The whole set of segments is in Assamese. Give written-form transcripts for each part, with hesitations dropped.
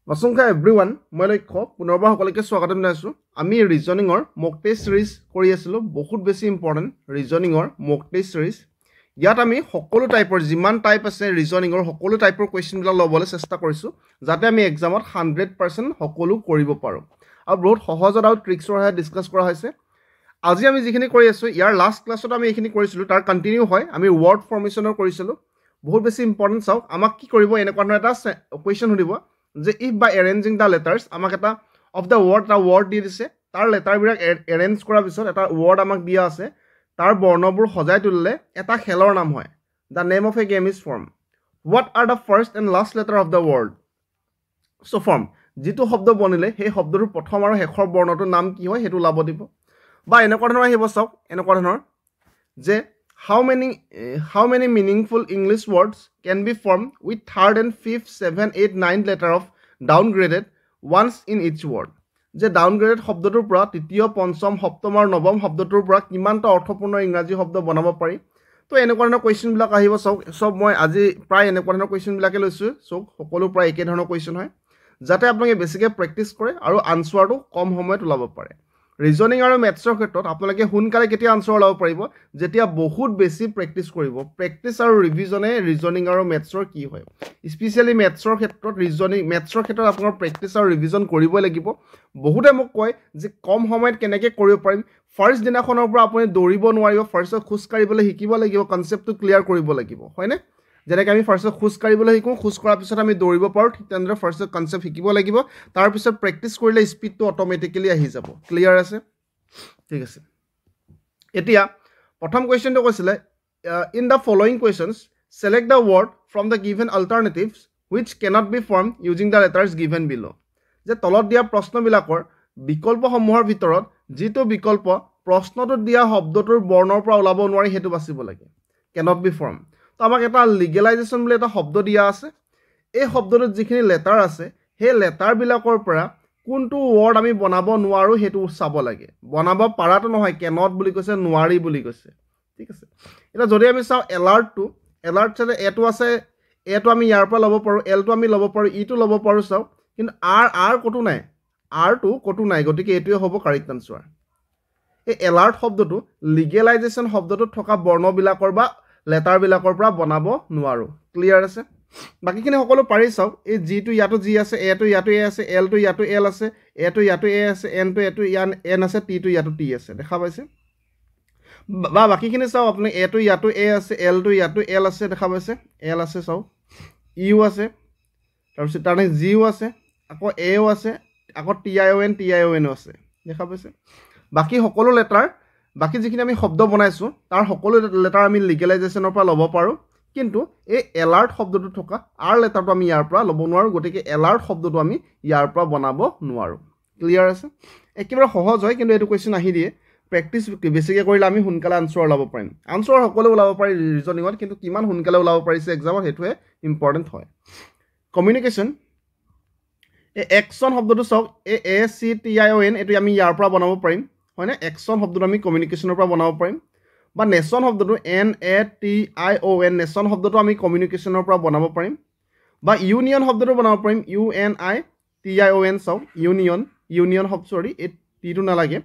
Masungka everyone, মই লক্ষ্য পুনৰবাৰ সকলোকে স্বাগতম জনাইছো। আমি ৰিজনিংৰ মক টেষ্ট সিৰিজ কৰি আছিলো, বহুত বেছি ইম্পৰ্টেন্ট ৰিজনিংৰ মক টেষ্ট সিৰিজ। ইয়াত আমি সকলো টাইপৰ যিমান টাইপ আছে ৰিজনিংৰ সকলো টাইপৰ কোৱেশ্চনবিলাক ল'বলৈ চেষ্টা কৰিছো, যাতে আমি এক্সামত 100% সকলো কৰিব পাৰো। আৰু বহুত সহজত আৰু ট্ৰিক্সৰ সহায়ত ডিসকাস কৰা হৈছে। আজি আমি যিখিনি কৰি আছো, ইয়াৰ লাষ্ট ক্লাছত আমি এইখিনি কৰিছিলো, তাৰ কন্টিনিউ হয়। আমি ওয়াৰ্ড ফৰ্মেশনৰ কৰিছিলো, বহুত বেছি ইম্পৰ্টেন্ট। চাওক আমাক কি কৰিব, এনেকুৱা ধৰণৰ এটা কোৱেশ্চন সুধিব যে if by arranging the letters আমাক এটা of the word এটা word দি দিছে, তাৰ লেটাৰবিলাক এৰেঞ্জ কৰাৰ পিছত এটা word আমাক দিয়া আছে, তাৰ বৰ্ণবোৰ সজাই তুলিলে এটা খেলৰ নাম হয়। The name of a game is formed. What are the first and last letter of the word? So form যিটো শব্দ বনিলে সেই শব্দটোৰ প্ৰথম আৰু শেষৰ বৰ্ণটোৰ নাম কি হয় সেইটো লাভ দিব। বা এনেকুৱা ধৰণৰ আহিব, চাওক এনেকুৱা ধৰণৰ যে how many meaningful English words can be formed with third and fifth, 7, 8, 9 letter of downgraded once in each word? যে downgraded শব্দটোৰ পৰা তৃতীয়, পঞ্চম, সপ্তম আৰু নৱম শব্দটোৰ পৰা কিমানটা অৰ্থপূৰ্ণ ইংৰাজী শব্দ বনাব পাৰি। তো এনেকুৱা ধৰণৰ কুৱেশ্যনবিলাক আহিব। চাওক সব মই আজি প্ৰায় এনেকুৱা ধৰণৰ কুৱেশ্যনবিলাকে লৈছোঁ। চাওক সকলো প্ৰায় একে ধৰণৰ কুৱেশ্যন হয়, যাতে আপোনালোকে বেছিকৈ প্ৰেক্টিছ কৰে আৰু আনচাৰটো কম সময়ত ওলাব পাৰে। ৰিজনিং আৰু মেথছৰ ক্ষেত্ৰত আপোনালোকে সোনকালে কেতিয়া আনচাৰ ওলাব পাৰিব, যেতিয়া বহুত বেছি প্ৰেক্টিছ কৰিব। প্ৰেক্টিছ আৰু ৰিভিজনে ৰিজনিং আৰু মেথছৰ কি হয়, স্পেচিয়েলি মেথছৰ ক্ষেত্ৰত মেথছৰ ক্ষেত্ৰত আপোনাৰ প্ৰেক্টিছ আৰু ৰিভিজন কৰিবই লাগিব। বহুতে মোক কয় যে কম সময়ত কেনেকৈ কৰিব পাৰিম। ফাৰ্ষ্ট দিনাখনৰ পৰা আপুনি দৌৰিব নোৱাৰিব, ফাৰ্ষ্টত খোজকাঢ়িবলৈ শিকিব লাগিব, কনচেপ্টটো ক্লিয়াৰ কৰিব লাগিব, হয়নে? যেনেকৈ আমি ফাৰ্ষ্টত খোজকাঢ়িবলৈ শিকোঁ, খোজ কঢ়াৰ পিছত আমি দৌৰিব পাৰোঁ, ঠিক তেনেদৰে ফাৰ্ষ্টত কনচেপ্ট শিকিব লাগিব। তাৰপিছত প্ৰেক্টিছ কৰিলে স্পীডটো অট'মেটিকেলি আহি যাব। ক্লিয়াৰ আছে? ঠিক আছে। এতিয়া প্ৰথম কুৱেশ্যনটো কৈছিলে in the following questions select the word from the given alternatives which cannot be formed using the letters given below. যে তলত দিয়া প্ৰশ্নবিলাকৰ বিকল্পসমূহৰ ভিতৰত যিটো বিকল্প প্ৰশ্নটোত দিয়া শব্দটোৰ বৰ্ণৰ পৰা ওলাব নোৱাৰি সেইটো বাছিব লাগে। cannot be formed। তো আমাক এটা লিগেলাইজেশ্যন বুলি এটা শব্দ দিয়া আছে। এই শব্দটোত যিখিনি লেটাৰ আছে সেই লেটাৰবিলাকৰ পৰা কোনটো ৱৰ্ড আমি বনাব নোৱাৰোঁ সেইটো চাব লাগে। বনাব পাৰাটো নহয়, কেনট বুলি কৈছে, নোৱাৰি বুলি কৈছে। ঠিক আছে। এতিয়া যদি আমি চাওঁ এলাৰ্ট চালে এটো আছে, এটো আমি ইয়াৰ পৰা ল'ব পাৰোঁ, এলটো আমি ল'ব পাৰোঁ, ইটো ল'ব পাৰোঁ। চাওক কিন্তু আৰ ক'তো নাই, আৰটো ক'তো নাই, গতিকে এইটোৱে হ'ব কাৰেক্ট আনচাৰ। এই এলাৰ্ট শব্দটো লিগেলাইজেশ্যন শব্দটোত থকা বৰ্ণবিলাকৰ বা লেটাৰবিলাকৰ পৰা বনাব নোৱাৰোঁ। ক্লিয়াৰ আছে? বাকীখিনি সকলো পাৰি। চাওক এই জিটো ইয়াতো জি আছে, এটো ইয়াতো এ আছে, এলটো ইয়াতো এল আছে, এটো ইয়াতো এ আছে, এনটো এটো ইয়াত এন আছে, টিটো ইয়াতো টি আছে। দেখা পাইছে? বা বাকীখিনি চাওক আপুনি, এটো ইয়াতো এ আছে, এলটো ইয়াতো এল আছে, দেখা পাইছে? এল আছে, চাওক ইউ আছে, তাৰপিছত তাৰমানে জিও আছে, আকৌ এও আছে, আকৌ টি আই অ' এনো আছে। দেখা পাইছে? বাকী সকলো লেটাৰ, বাকী যিখিনি আমি শব্দ বনাইছোঁ তাৰ সকলো লেটাৰ আমি লিগেলাইজেশ্যনৰ পৰা ল'ব পাৰোঁ। কিন্তু এই এলাৰ্ট শব্দটো থকা আৰ লেটাৰটো আমি ইয়াৰ পৰা ল'ব নোৱাৰোঁ, গতিকে এলাৰ্ট শব্দটো আমি ইয়াৰ পৰা বনাব নোৱাৰোঁ। ক্লিয়াৰ আছে? একেবাৰে সহজ হয়, কিন্তু এইটো কুৱেশ্যন আহি দিয়ে। প্ৰেক্টিছ বেছিকৈ কৰিলে আমি সোনকালে আনচাৰ ওলাব পাৰিম। আনচাৰ সকলো ওলাব পাৰি ৰিজনিঙত, কিন্তু কিমান সোনকালে ওলাব পাৰিছে এক্সামত সেইটোৱে ইম্পৰ্টেণ্ট হয়। কমিউনিকেশ্যন, এই একশ্যন শব্দটো চাওক, এই ACTION এইটো আমি ইয়াৰ পৰা বনাব পাৰিম, হয়নে? একশ্যন শব্দটো আমি কমিউনিকেশ্যনৰ পৰা বনাব পাৰিম। বা নেশ্যন শব্দটো NATION, নেশ্যন শব্দটো আমি কমিউনিকেশ্যনৰ পৰা বনাব পাৰিম। বা ইউনিয়ন শব্দটো বনাব পাৰিম, UNITION। চাওক ইউনিয়ন শব্দ, চৰি এই টিটো নালাগে,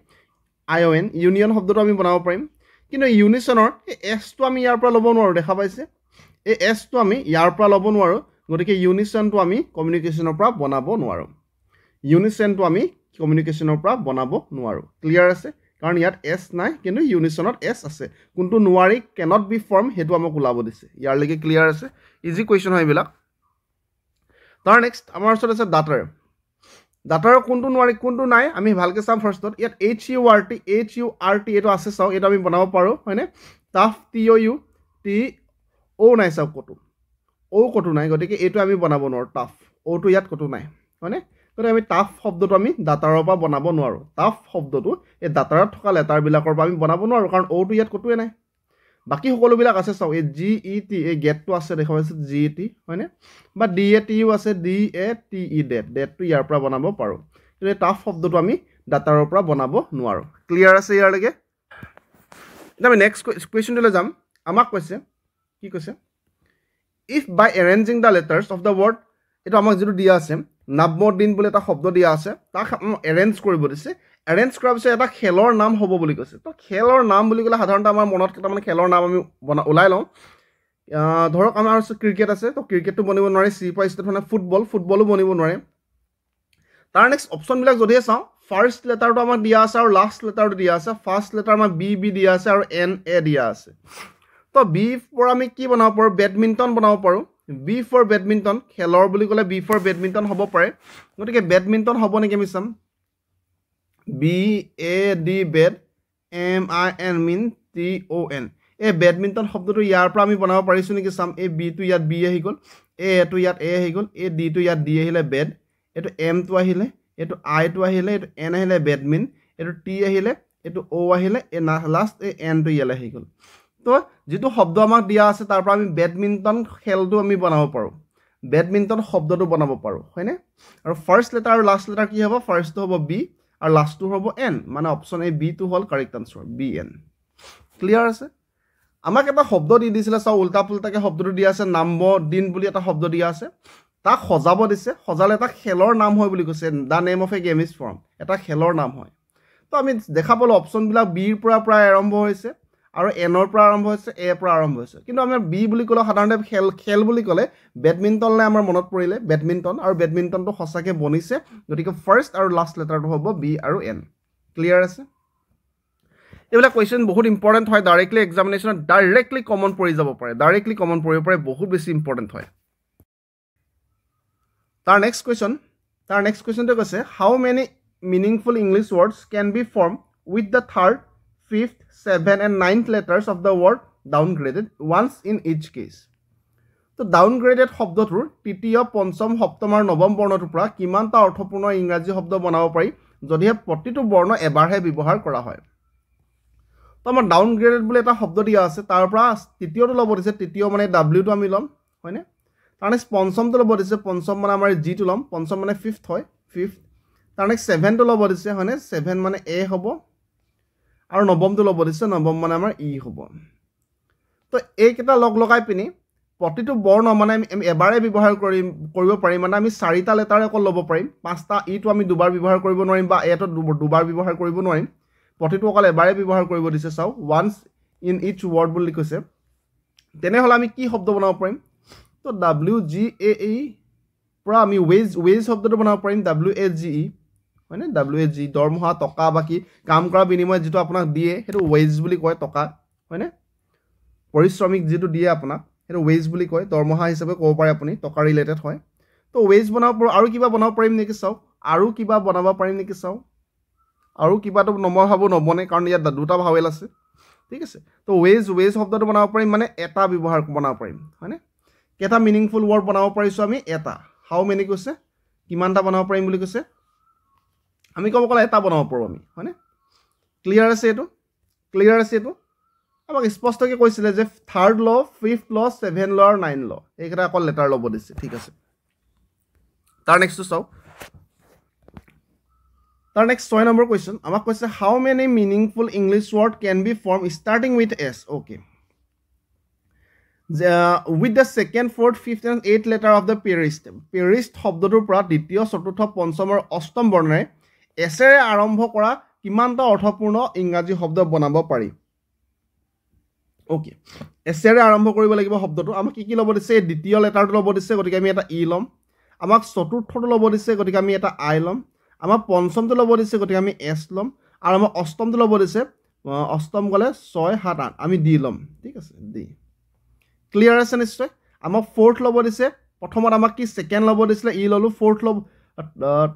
ION, ইউনিয়ন শব্দটো আমি বনাব পাৰিম। কিন্তু ইউনিচনৰ এই এছটো আমি ইয়াৰ পৰা ল'ব নোৱাৰোঁ। দেখা পাইছে? এই এছটো আমি ইয়াৰ পৰা ল'ব নোৱাৰোঁ, গতিকে ইউনিচনটো আমি কমিউনিকেশ্যনৰ পৰা বনাব নোৱাৰোঁ। ক্লিয়াৰ আছে? কাৰণ ইয়াত এছ নাই, কিন্তু ইউনিচনত এছ আছে। কোনটো নোৱাৰি, কেনট বি ফৰ্ম, সেইটো আমাক ওলাব দিছে। ইয়াৰলৈকে ক্লিয়াৰ আছে? ইজি কুৱেশ্যন হয় এইবিলাক। তাৰ নেক্সট আমাৰ ওচৰত আছে ডাটাৰ কোনটো নোৱাৰি, কোনটো নাই, আমি ভালকৈ চাম। ফাৰ্ষ্টত ইয়াত HURT এইটো আছে, চাওক এইটো আমি বনাব পাৰোঁ, হয়নে? টাফ TOU নাই, চাওক ক'তো নাই, গতিকে এইটো আমি বনাব নোৱাৰোঁ। টাফ অ'টো ইয়াত ক'তো নাই, হয়নে? গতিকে আমি টাফ শব্দটো আমি ডাটাৰৰ পৰা বনাব নোৱাৰোঁ। টাফ শব্দটো এই ডাটাৰত থকা লেটাৰবিলাকৰ পৰা আমি বনাব নোৱাৰোঁ, কাৰণ অ'টো ইয়াত ক'তোৱে নাই। বাকী সকলোবিলাক আছে। চাওক এই GET, এই গেটটো আছে, দেখা পাইছে? GET, হয়নে? বা DATU আছে, DATE, ডেটটো ইয়াৰ পৰা বনাব পাৰোঁ, কিন্তু এই টাফ শব্দটো আমি ডাটাৰৰ পৰা বনাব নোৱাৰোঁ। ক্লিয়াৰ আছে ইয়াৰলৈকে? এতিয়া আমি নেক্সট কুৱেশ্যনটোলৈ যাম। আমাক কৈছে, কি কৈছে? If by arranging the letters of the word, এইটো আমাক যিটো দিয়া আছে, নৱদিন বুলি এটা শব্দ দিয়া আছে তাক এৰেঞ্জ কৰিব দিছে এৰেঞ্জ কৰাৰ পিছত এটা খেলৰ নাম হ'ব বুলি কৈছে তো খেলৰ নাম বুলি ক'লে সাধাৰণতে আমাৰ মনত কেইটামান খেলৰ নাম আমি ওলাই লওঁ ধৰক আমাৰ ক্ৰিকেট আছে তো ক্ৰিকেটটো বনিব নোৱাৰে চি পৰা ষ্টাৰ্ট মানে ফুটবলো বনিব নোৱাৰে তাৰ নেক্সট অপশ্যনবিলাক যদিহে চাওঁ ফাৰ্ষ্ট লেটাৰটো আমাক দিয়া আছে আৰু লাষ্ট লেটাৰটো দিয়া আছে ফাৰ্ষ্ট লেটাৰ আমাৰ বি দিয়া আছে আৰু এন এ দিয়া আছে তো বি পৰা আমি কি বনাব পাৰোঁ বেডমিণ্টন বনাব পাৰোঁ বি ফৰ বেডমিণ্টন খেলৰ বুলি ক'লে বি ফৰ বেডমিণ্টন হ'ব পাৰে গতিকে বেডমিণ্টন হ'ব নেকি আমি চাম B A D bad M I N min T O' N এই বেডমিণ্টন শব্দটো ইয়াৰ পৰা আমি বনাব পাৰিছোঁ নেকি চাম এই বিটো ইয়াত বি আহি গ'ল এটো ইয়াত এ আহি গ'ল এই ডিটো ইয়াত ডি আহিলে বেড এইটো এমটো আহিলে এইটো আইটো আহিলে এইটো এন আহিলে বেডমিন এইটো টি আহিলে এইটো অ' আহিলে এই লাষ্ট এই এনটো ইয়ালৈ আহি গ'ল তো যিটো শব্দ আমাক দিয়া আছে তাৰ পৰা আমি বেডমিণ্টন খেলটো আমি বনাব পাৰোঁ বেডমিণ্টন শব্দটো বনাব পাৰোঁ হয়নে আৰু ফাৰ্ষ্ট লেটাৰ আৰু লাষ্ট লেটাৰ কি হ'ব ফাৰ্ষ্টটো হ'ব বি আৰু লাষ্টটো হ'ব এন মানে অপশ্যন এ বিটো হ'ল কাৰেক্ট আনচাৰ বি এন ক্লিয়াৰ আছে আমাক এটা শব্দ দি দিছিলে চাওঁ উল্টা পুল্টাকৈ শব্দটো দিয়া আছে নৱদিন বুলি এটা শব্দ দিয়া আছে তাক সজাব দিছে সজালে এটা খেলৰ নাম হয় বুলি কৈছে the name of A game is form এটা খেলৰ নাম হয় তো আমি দেখা পালোঁ অপশ্যনবিলাক বিৰ পৰা প্ৰায় আৰম্ভ হৈছে আৰু এনৰ পৰা আৰম্ভ হৈছে এৰ পৰা আৰম্ভ হৈছে কিন্তু আমাৰ বি বুলি ক'লে সাধাৰণতে খেল বুলি ক'লে বেডমিণ্টনলৈ আমাৰ মনত পৰিলে বেডমিণ্টন আৰু বেডমিণ্টনটো সঁচাকৈ বনিছে গতিকে ফাৰ্ষ্ট আৰু লাষ্ট লেটাৰটো হ'ব বি আৰু এন ক্লিয়াৰ আছে এইবিলাক কুৱেশ্যন বহুত ইম্পৰ্টেণ্ট হয় ডাইৰেক্টলি এক্সামিনেশ্যনত ডাইৰেক্টলি কমন পৰি যাব পাৰে ডাইৰেক্টলি কমন পৰিব পাৰে বহুত বেছি ইম্পৰ্টেণ্ট হয় তাৰ নেক্সট কুৱেশ্যনটো কৈছে how many meaningful English words can be form with the third fifth seven and ninth letters of the word downgraded ones in each case তো ডাউনগ্ৰেডেড শব্দটোৰ তৃতীয় পঞ্চম সপ্তম আৰু নৱম বৰ্ণটোৰ পৰা কিমানটা অৰ্থপূৰ্ণ ইংৰাজী শব্দ বনাব পাৰি যদিহে প্ৰতিটো বৰ্ণ এবাৰহে ব্যৱহাৰ কৰা হয় তো আমাৰ ডাউনগ্ৰেডেড বুলি এটা শব্দ দিয়া আছে তাৰ পৰা তৃতীয়টো ল'ব দিছে তৃতীয় মানে ডাব্লিউটো আমি ল'ম হয়নে তাৰ নেক্সট পঞ্চমটো ল'ব দিছে পঞ্চম মানে আমাৰ জিটো ল'ম পঞ্চম মানে ফিফথ হয় ফিফথ তাৰ নেক্সট ছেভেনটো ল'ব দিছে হয়নে ছেভেন মানে এ হ'ব আৰু নৱমটো ল'ব দিছে নৱম মানে আমাৰ ই হ'ব তো এইকেইটা লগাই পিনি প্ৰতিটো বৰ্ণ মানে আমি এবাৰে ব্যৱহাৰ কৰিব পাৰিম মানে আমি 4টা লেটাৰ অকল ল'ব পাৰিম 5টা ইটো আমি দুবাৰ ব্যৱহাৰ কৰিব নোৱাৰিম বা এটো দুবাৰ ব্যৱহাৰ কৰিব নোৱাৰিম প্ৰতিটো অকল এবাৰে ব্যৱহাৰ কৰিব দিছে চাও ওৱান্স ইন ইচ ৱৰ্ড বুলি কৈছে তেনেহ'লে আমি কি শব্দ বনাব পাৰিম তো WGAE পৰা আমি ৱেজ শব্দটো বনাব পাৰিম WAGE হয়নে WAGE দৰমহা টকা বা কি কাম কৰা বিনিময়ত যিটো আপোনাক দিয়ে সেইটো ৱেজ বুলি কয় টকা হয়নে পৰিশ্ৰমিক যিটো দিয়ে আপোনাক সেইটো ৱেজ বুলি কয় দৰমহা হিচাপে ক'ব পাৰে আপুনি টকা ৰিলেটেড হয় তো ৱেজ বনাব পাৰোঁ আৰু কিবা বনাব পাৰিম নেকি চাওক আৰু কিবা বনাব পাৰিম নেকি চাওক আৰু কিবাটো মই ভাবোঁ নবনে কাৰণ ইয়াত দুটা ভাৱেল আছে ঠিক আছে তো ৱেজ শব্দটো বনাব পাৰিম মানে এটা ব্যৱহাৰ বনাব পাৰিম হয়নে কেইটা মিনিংফুল ৱৰ্ড বনাব পাৰিছোঁ আমি এটা হাউ মেনি কৈছে কিমানটা বনাব পাৰিম বুলি কৈছে আমি ক'ব গ'লে এটা বনাব পাৰোঁ আমি হয়নে ক্লিয়াৰ আছে এইটো আমাক স্পষ্টকৈ কৈছিলে যে থাৰ্ড ল ফিফথ ল ছেভেন ল আৰু 9 ল এইকেইটা অকল লেটাৰ ল'ব দিছে ঠিক আছে তাৰ নেক্সটটো চাওক তাৰ নেক্সট 6 নম্বৰ কুৱেশ্যন আমাক কৈছে how many meaningful English word can be form starting with S okay with the second, fourth, fifth and eighth letter of the perist শব্দটোৰ পৰা দ্বিতীয় চতুৰ্থ পঞ্চম আৰু অষ্টম বৰ্ণৰে এছেৰে আৰম্ভ কৰা কিমানটা অৰ্থপূৰ্ণ ইংৰাজী শব্দ বনাব পাৰি অ'কে এছেৰে আৰম্ভ কৰিব লাগিব শব্দটো আমাক কি ল'ব দিছে দ্বিতীয় লেটাৰটো ল'ব দিছে গতিকে আমি এটা ই ল'ম আমাক চতুৰ্থটো ল'ব দিছে গতিকে আমি এটা আই ল'ম আমাক পঞ্চমটো ল'ব দিছে গতিকে আমি এছ ল'ম আৰু আমাক অষ্টমটো ল'ব দিছে অষ্টম গ'লে 6 7 8 আমি ডি ল'ম ঠিক আছে ডি ক্লিয়াৰ আছে নিশ্চয় আমাক ফ'ৰ্থ ল'ব দিছে প্ৰথমত আমাক কি ছেকেণ্ড ল'ব দিছিলে ই ল'লোঁ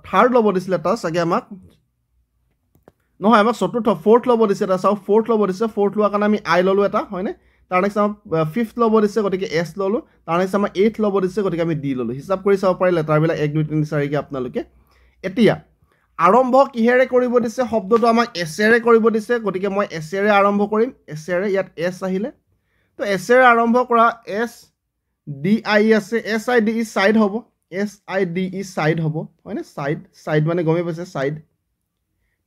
থাৰ্ড ল'ব দিছিলে এটা চাগে আমাক নহয় আমাক ফ'ৰ্থ ল'ব দিছে এটা চাওক ফ'ৰ্থ ল'ব দিছে ফ'ৰ্থ লোৱাৰ কাৰণে আমি আই ল'লোঁ এটা হয়নে তাৰ নেক্সট আমাক ফিফথ ল'ব দিছে গতিকে এছ ল'লোঁ তাৰ নেক্সট আমাক এইথ ল'ব দিছে গতিকে আমি ডি ল'লোঁ হিচাপ কৰি চাব পাৰি লেটাৰবিলাক 1 2 3 4কৈ আপোনালোকে এতিয়া আৰম্ভ কিহেৰে কৰিব দিছে শব্দটো আমাক এছেৰে কৰিব দিছে গতিকে মই এছেৰে আৰম্ভ কৰিম এছেৰে ইয়াত এছ আহিলে তো এছেৰে আৰম্ভ কৰা এছ ডি আই আছে SIDE ছাইড হ'ব SIDE ছাইড হ'ব হয়নে ছাইড মানে গমেই পাইছে ছাইড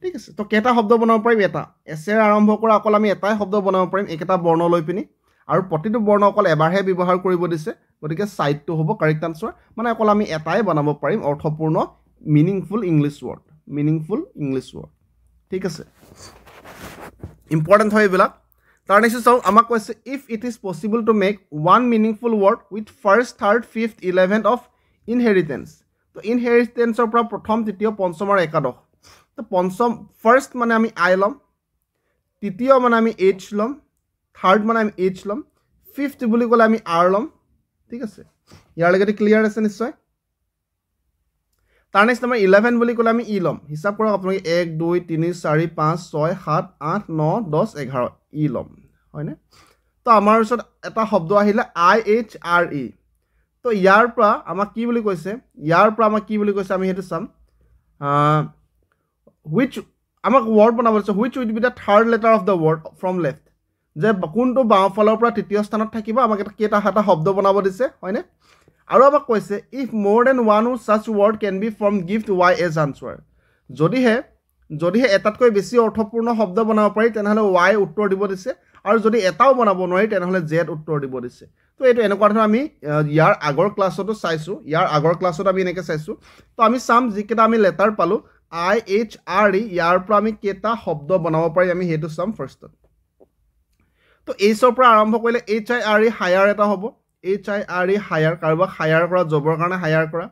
ঠিক আছে তো কেইটা শব্দ বনাব পাৰিম এটা এছেৰে আৰম্ভ কৰা অকল আমি এটাই শব্দ বনাব পাৰিম এইকেইটা বৰ্ণ লৈ পিনি আৰু প্ৰতিটো বৰ্ণ অকল এবাৰহে ব্যৱহাৰ কৰিব দিছে গতিকে সাইডটো হ'ব কাৰেক্ট আনসাৰ মানে অকল আমি এটাই বনাব পাৰিম অৰ্থপূৰ্ণ মিনিংফুল ইংলিশ ওয়াৰ্ড ঠিক আছে ইম্পৰ্টেন্ট হয় এবিলাক তাৰ নেক্সট চাও আমাক কৈছে if it is possible to make one meaningful word with first third fifth 11th of inheritance তো ইনহেৰিটেন্সৰ পৰা প্ৰথম তৃতীয় পঞ্চম আৰু একাদশ তো পঞ্চম ফার্স্ট মানে আমি আই লম তৃতীয় মানে আমি এইচ লম থার্ড মানে আমি এইচ লম ফিফথ বুলি ক'লে আমি আৰ লম ঠিক আছে ইয়াৰ লগতে ক্লিয়াৰ আছে নিশ্চয় তাৰ নেক্সট আমাৰ 11 বুলি ক'লে আমি ই লম হিচাপ কৰক আপোনালোকে 1 2 3 4 5 6 7 8 9 10 11 ই লম হয়নে তো আমাৰ ওচৰত এটা শব্দ আহিলে আই এইচ আৰ ই তো ইয়াৰ পৰা আমাক কি বুলি কৈছে আমি হেতু চাম which আমাক ওয়ার্ড বনাব দিছে which would be the third letter of the word from left যে কোনটো বাওঁফালৰ পৰা তৃতীয় স্থানত থাকিব আমাক এটা কেটা হাটা শব্দ বনাব দিছে হয়নে আৰু আমাক কৈছে if more than one such word can be formed give y as answer যদিহে এটাতকৈ বেছি অৰ্থপূৰ্ণ শব্দ বনাব পাৰি তেনেহলে y উত্তৰ দিব দিছে আৰু যদি এটাও বনাব নোৱাৰি তেনেহলে z উত্তৰ দিব দিছে তো এইটো এনেকুৱা ধৰণৰ আমি ইয়াৰ আগৰ ক্লাছতো চাইছো আমি এনেকৈ চাইছো তো আমি চাম যিকেইটা আমি লেটাৰ পালো I H R E ইয়াৰ পৰা আমি কেটা শব্দ বনাব পাৰি আমি হেতু চাম ফাৰ্ষ্টত তো এইচৰ পৰা আৰম্ভ কৰিলে H I R E higher এটা হ'ব H I R E higher কাৰোবাক হায়াৰ কৰা জবৰ কাৰণে হায়াৰ কৰা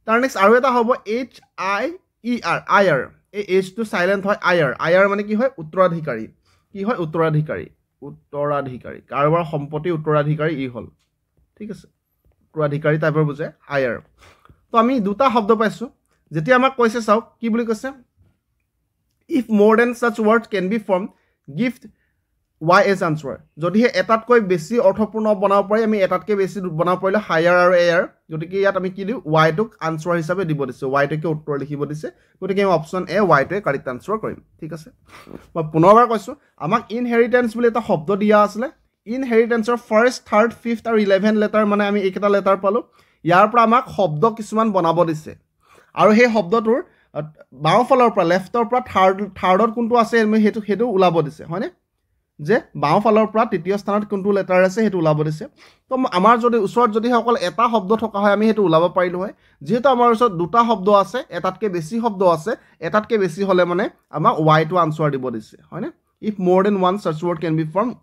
তাৰ নেক্সট আৰু এটা হ'ব H I E R Iyer এই H টো সাইলেন্ট হয় আয়াৰ মানে কি হয় উত্তৰাধিকাৰী কাৰোবাৰ সম্পত্তি উত্তৰাধিকাৰী ই হল ঠিক আছে উত্তৰাধিকাৰী টাইপৰ বুজে আয়াৰ তো আমি দুটা শব্দ পাইছো যেতিয়া আমাক কৈছে চাওক কি বুলি কৈছে if more than such words can be formed give y as answer যদিহে এটাতকৈ বেছি অৰ্থপূৰ্ণ বনাব পাৰি আমি এটাতকৈ বেছি বনাব পাৰিলে হায়াৰ আৰু এয়াৰ গতিকে ইয়াত আমি কি দিও y টোক আনসাৰ হিচাপে দিব দিছে y টোকে উত্তৰ লিখিব দিছে গতিকে আমি অপচন এ y টোৱে কাৰেক্ট আনসাৰ কৰিম ঠিক আছে মই পুনৰবাৰ কৈছো আমাক ইনহেৰিটেন্স বুলি এটা শব্দ দিয়া আছিল ইনহেৰিটেন্সৰ ফাৰ্স্ট থাৰ্ড ফিফথ আৰু 11 লেটাৰ মানে আমি এইকেইটা লেটাৰ পালো ইয়াৰ পৰা আমাক শব্দ কিছুমান বনাব দিছে আৰু সেই শব্দটোৰ বাওঁফালৰ পৰা লেফটৰ পৰা থাৰ্ডত কোনটো আছে আমি হেতু উলাব দিছে হয়নে যে বাওঁফালৰ পৰা তৃতীয় স্থানত কোনটো লেটাৰ আছে হেতু উলাব দিছে তো আমাৰ যদি ওচৰত যদি অকল এটা শব্দ থকা হয় আমি হেতু উলাব পাৰিলো হয় যেহেতু আমাৰ ওচৰত দুটা শব্দ আছে এটাতকৈ বেছি শব্দ আছে এটাতকৈ বেছি হলে মানে আমাক y টো আনসাৰ দিব দিছে হয়নে if more than one such word can be formed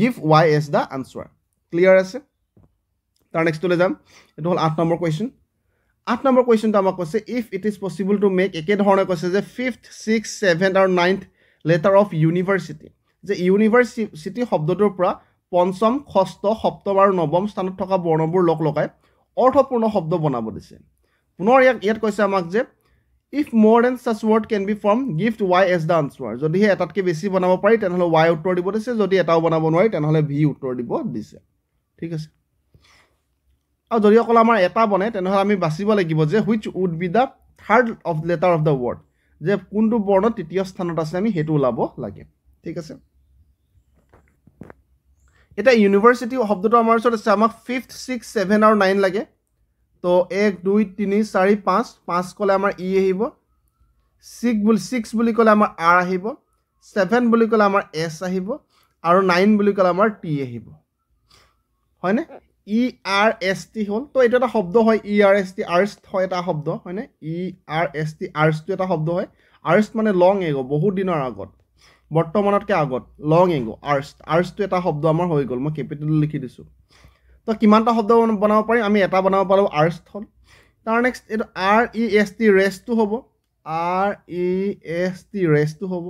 give y as the answer clear আছে তাৰ নেক্সট লৈ যাম এটো হল 8 নম্বৰ কোৱেশ্চন 8 নম্বৰ কোৱেশ্চনটো আমাক কৈছে if it is possible to make একে ধৰণে কৈছে যে 5th 6th 7th আৰু 9th letter of university যে ইউনিভাৰ্চিটি শব্দটোৰ পৰা পঞ্চম ষষ্ঠ সপ্তম আৰু নৱম স্থানত থকা বৰ্ণবোৰ লগ লগাই অৰ্থপূৰ্ণ শব্দ বনাব দিছে পুনৰ ইয়াত কৈছে আমাক যে if more than such word can be formed give y as the answer যদিহে এটাতকৈ বেছি বনাব পাৰি তেনেহলে y উত্তৰ দিব দিছে যদি এটাও বনাব নোৱাৰি তেনেহলে v উত্তৰ দিব দিছে ঠিক আছে আৰু যদি অকল আমাৰ এটা বনে তেনেহলে আমি বাছিব লাগিব যে which would be the third of letter of the word যে কোনটো বৰ্ণ তৃতীয় স্থানত আছে আমি হেতু উলাব লাগে ঠিক আছে এটা ইউনিভাৰ্চিটি শব্দটো আমাৰ ওচৰত আছে আমাক 5th 6th 7 আৰু 9 লাগে তো 1 2 3 4 5 কলে আমাৰ ই আহিব 6 বুলি কলে আমাৰ r আহিব 7 বুলি কলে আমাৰ s আহিব আৰু 9 বুলি কলে আমাৰ t আহিব হয়নে ই আৰ এস টি হল তো এটা শব্দ হয় ই আৰ এস টি আৰ্ষ্ট হয় এটা শব্দ হয়নে ই আৰ এস টি আৰ্ষ্ট এটা শব্দ হয় আৰ্ষ্ট মানে লং এগো বহুত দিনৰ আগত বৰ্তমানতকৈ আগত লং এগো আৰ্ষ্ট এটা শব্দ আমাৰ হৈ গল মই কেপিটেল লিখি দিছো তো কিমানটা শব্দ বনাব পাৰিম আমি এটা বনাব পাৰো আৰ্ষ্ট হল তাৰ নেক্সট এটো আৰ ই এস টি ৰেষ্টটো হ'ব আৰ ই এস টি ৰেষ্টটো হ'ব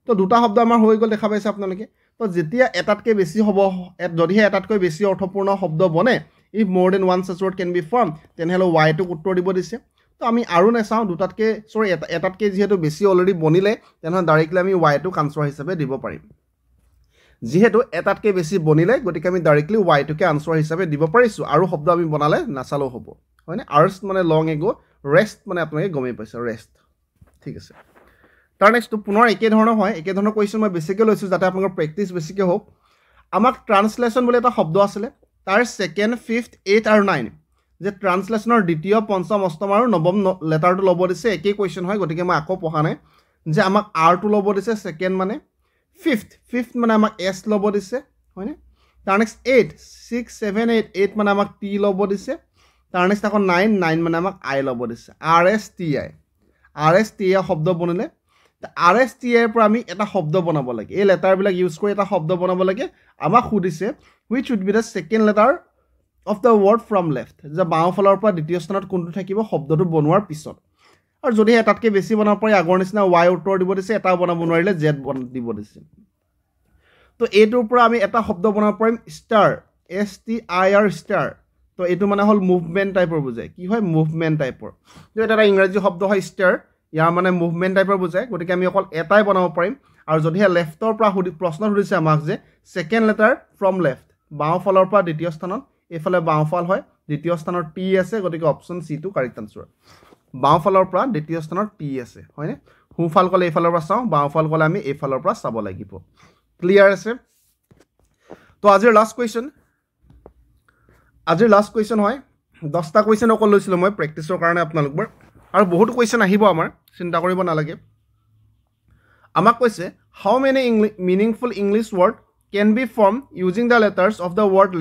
তো দুটা শব্দ আমাৰ হৈ গল দেখা পাইছে আপোনালোকে তো যেতিয়া এটাতকৈ বেছি হ'ব যদিহে এটাতকৈ বেছি অৰ্থপূৰ্ণ শব্দ বনে if more than one such word can be formed তেনেহলে y টোক উত্তৰ দিব দিছে তো আমি আৰু নেচাও দুটাতকৈ সৰি এটাতকৈ যেহেতু বেছি অলৰেডি বনিলে তেনেহলে ডাইৰেক্টলি আমি y টোক আনসাৰ হিচাপে দিব পাৰিম যেহেতু এটাতকৈ বেছি বনিলে গতিকে আমি ডাইৰেক্টলি y টোকে আনসাৰ হিচাপে দিব পাৰিছো আৰু শব্দ আমি বনালে নাচালো হ'ব হয়নে আৰ্ষ্ট মানে লং এগো ৰেষ্ট মানে আপোনালোকে গমেই পাইছে ৰেষ্ট ঠিক আছে তাৰ নেক্সট পুনৰ একে ধৰণৰ হয় একে ধৰণৰ কোৱেশ্চন মই বেছিকৈ লৈছো যাতে আপোনালোকৰ প্ৰেক্টিছ বেছিকৈ হোক আমাক ট্ৰান্সলেশ্যন বুলি এটা শব্দ আছিলে তাৰ 2nd 5th 8th আৰু 9 যে ট্ৰান্সলেশ্যনৰ দ্বিতীয় পঞ্চম অষ্টম আৰু নৱম লেটাৰটো ল'ব দিছে একে কোৱেশ্চন হয় গতিকে মই আকৌ পঢ়া নাই যে আমাক r টো ল'ব দিছে 2nd মানে 5th মানে আমাক s ল'ব দিছে হয়নে তাৰ নেক্সট 8 6 7 8 8 মানে আমাক টি ল'ব দিছে তাৰ নেক্সট আকৌ 9 9 মানে আমাক আই ল'ব দিছে RSTI শব্দ বনিলে RSTI ৰ পৰা আমি এটা শব্দ বনাব লাগে এই লেটাৰবিলাক ইউজ কৰি এটা শব্দ বনাব লাগে আমাক সুধিছে which would be the second letter of the word from left যে বাওঁফালৰ পৰা দ্বিতীয় স্থানত কোনটো থাকিব শব্দটো বনোৱাৰ পিছত আৰু যদি এটাতকৈ বেছি বনাব পাৰি আগৰ নিচিনা y উত্তৰ দিব দিছে এটা বনাব নোৱাৰিলে z দিব দিছে তো এইটোৰ পৰা আমি এটা শব্দ বনাব পাৰিম ষ্টাৰ STIR ষ্টাৰ তো এইটো মানে হ'ল মুভমেণ্ট টাইপৰ বুজায় কি হয় মুভমেণ্ট টাইপৰ তো এটা ইংৰাজী শব্দ হয় ষ্টাৰ ইয়াৰ মানে মুভমেণ্ট টাইপৰ বুজায় গতিকে আমি অকল এটাই বনাব পাৰিম আৰু যদিহে লেফ্টৰ পৰা প্ৰশ্ন সুধিছে আমাক যে ছেকেণ্ড লেটাৰ ফ্ৰম লেফ্ট বাওঁফালৰ পৰা দ্বিতীয় স্থানত এইফালে বাওঁফাল হয় দ্বিতীয় স্থানত টি আছে গতিকে অপশ্যন চি টো কাৰেক্ট আনচাৰ বাওঁফালৰ পৰা দ্বিতীয় স্থানত টি আছে হয়নে সোঁফাল ক'লে এইফালৰ পৰা চাওঁ বাওঁফাল ক'লে আমি এইফালৰ পৰা চাব লাগিব ক্লিয়াৰ আছে তো আজিৰ লাষ্ট কুৱেশ্যন হয় 10টা কুৱেশ্যন অকল লৈছিলোঁ মই প্ৰেক্টিছৰ কাৰণে আপোনালোকৰ আৰু বহুত কুৱেশ্যন আহিব আমাৰ চিন্তা কৰিব নালাগে আমাক কৈছে how many meaningful English word can be form using the letters of the word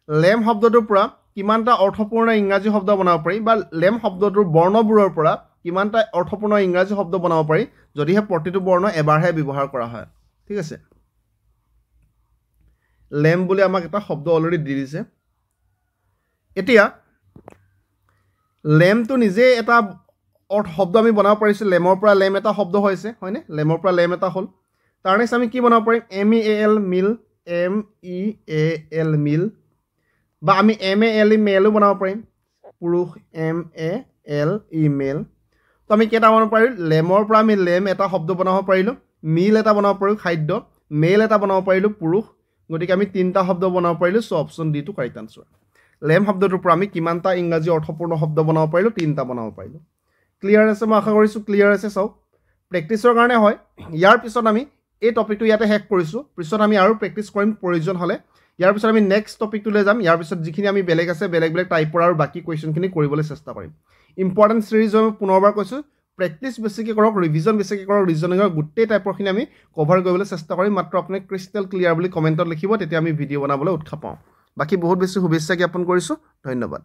lame শব্দটোৰ পৰা কিমানটা অৰ্থপূৰ্ণ ইংৰাজী শব্দ বনাব পাৰি বা লেম শব্দটোৰ বৰ্ণবোৰৰ পৰা কিমানটা অৰ্থপূৰ্ণ ইংৰাজী শব্দ বনাব পাৰি যদিহে প্ৰতিটো বৰ্ণ এবাৰহে ব্যৱহাৰ কৰা হয় ঠিক আছে লেম বুলি আমাক এটা শব্দ অলৰেডি দি দিছে এতিয়া লেমটো নিজে এটা শব্দ আমি বনাব পাৰিছোঁ লেমৰ পৰা লেম এটা শব্দ হৈছে হয়নে লেমৰ পৰা লেম এটা হ'ল তাৰ নেক্সট আমি কি বনাব পাৰিম MEAL মিল MEAL মিল বা আমি MALE মেলো বনাব পাৰিম পুৰুষ MALE মেল তো আমি কেইটা বনাব পাৰিম লেমৰ পৰা আমি লেম এটা শব্দ বনাব পাৰিলোঁ মিল এটা বনাব পাৰিলোঁ খাদ্য মেল এটা বনাব পাৰিলোঁ পুৰুষ গতিকে আমি তিনিটা শব্দ বনাব পাৰিলোঁ সো অপশ্যন ডি টো কাৰেক্ট আনচাৰ লেম শব্দটোৰ পৰা আমি কিমানটা ইংৰাজী অৰ্থপূৰ্ণ শব্দ বনাব পাৰিলোঁ তিনিটা বনাব পাৰিলোঁ ক্লিয়াৰ আছে মই আশা কৰিছোঁ ক্লিয়াৰ আছে চাওক প্ৰেক্টিছৰ কাৰণে হয় ইয়াৰ পিছত আমি এই টপিকটো ইয়াতে শেষ কৰিছোঁ পিছত আমি আৰু প্ৰেক্টিছ কৰিম প্ৰয়োজন হ'লে ইয়াৰ পিছত আমি নেক্সট টপিকটোলৈ যাম ইয়াৰ পিছত যিখিনি আমি বেলেগ আছে বেলেগ টাইপৰ আৰু বাকী কুৱেশ্যনখিনি কৰিবলৈ চেষ্টা কৰিম ইম্পৰ্টেণ্ট ছিৰিজ মই পুনৰবাৰ কৈছোঁ প্ৰেক্টিছ বেছিকৈ কৰক ৰিভিজন বেছিকৈ কৰক ৰিজনিঙৰ গোটেই টাইপৰখিনি আমি কভাৰ কৰিবলৈ চেষ্টা কৰিম মাত্ৰ আপুনি ক্ৰিষ্টেল ক্লিয়াৰ বুলি কমেণ্টত লিখিব তেতিয়া আমি ভিডিঅ' বনাবলৈ উৎসাহ পাওঁ বাকী বহুত বেছি শুভেচ্ছা জ্ঞাপন কৰিছোঁ ধন্যবাদ